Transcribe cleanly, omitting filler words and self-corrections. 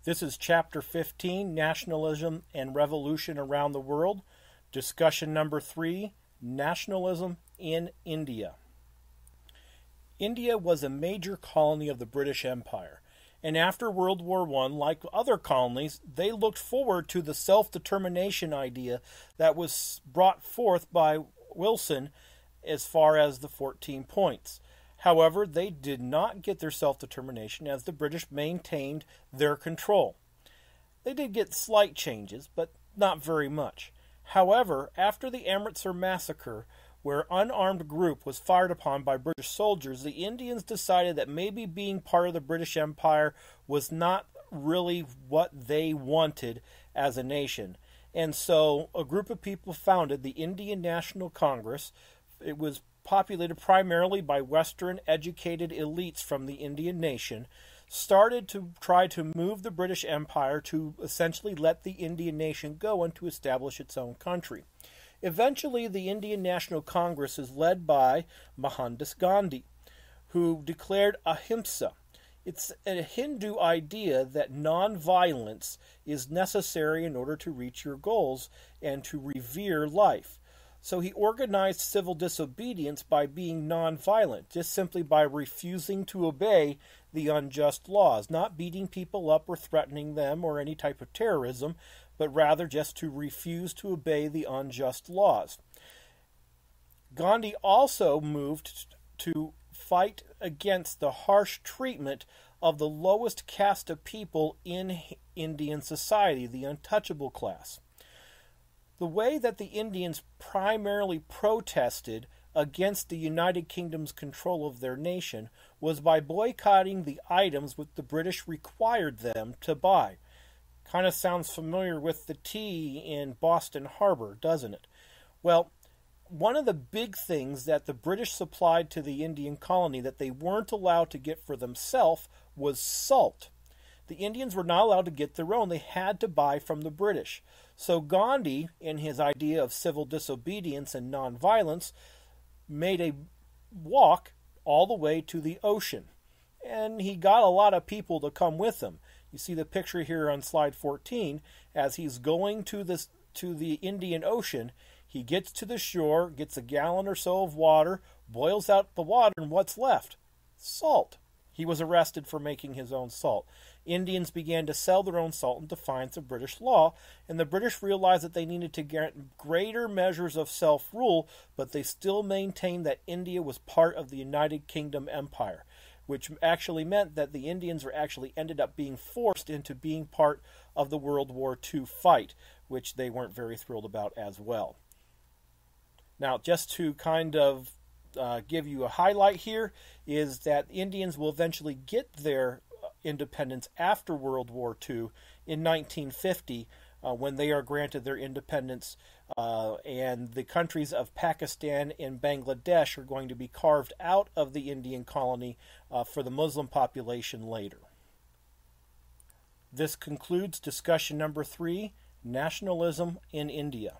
This is Chapter 15, Nationalism and Revolution Around the World. Discussion number 3, Nationalism in India. India was a major colony of the British Empire, and after World War I, like other colonies, they looked forward to the self-determination idea that was brought forth by Wilson as far as the 14 points. However, they did not get their self-determination as the British maintained their control. They did get slight changes, but not very much. However, after the Amritsar massacre, where an unarmed group was fired upon by British soldiers, the Indians decided that maybe being part of the British Empire was not really what they wanted as a nation. And so a group of people founded the Indian National Congress. It was populated primarily by Western educated elites from the Indian nation, started to try to move the British Empire to essentially let the Indian nation go and to establish its own country. Eventually, the Indian National Congress is led by Mohandas Gandhi, who declared ahimsa. It's a Hindu idea that non-violence is necessary in order to reach your goals and to revere life. So he organized civil disobedience by being nonviolent, just simply by refusing to obey the unjust laws, not beating people up or threatening them or any type of terrorism, but rather just to refuse to obey the unjust laws. Gandhi also moved to fight against the harsh treatment of the lowest caste of people in Indian society, the untouchable class. The way that the Indians primarily protested against the United Kingdom's control of their nation was by boycotting the items which the British required them to buy. Kind of sounds familiar with the tea in Boston Harbor, doesn't it? Well, one of the big things that the British supplied to the Indian colony that they weren't allowed to get for themselves was salt. The Indians were not allowed to get their own. They had to buy from the British. So Gandhi, in his idea of civil disobedience and nonviolence, made a walk all the way to the ocean. And he got a lot of people to come with him. You see the picture here on slide 14. As he's going to the Indian Ocean, he gets to the shore, gets a gallon or so of water, boils out the water, and what's left? Salt. He was arrested for making his own salt. Indians began to sell their own salt in defiance of British law, and the British realized that they needed to get greater measures of self-rule, but they still maintained that India was part of the United Kingdom Empire, which actually meant that the Indians were actually ended up being forced into being part of the World War II fight, which they weren't very thrilled about as well. Now, just to kind of give you a highlight here, is that Indians will eventually get their independence after World War II in 1950 when they are granted their independence, and the countries of Pakistan and Bangladesh are going to be carved out of the Indian colony for the Muslim population later. This concludes discussion number 3, Nationalism in India.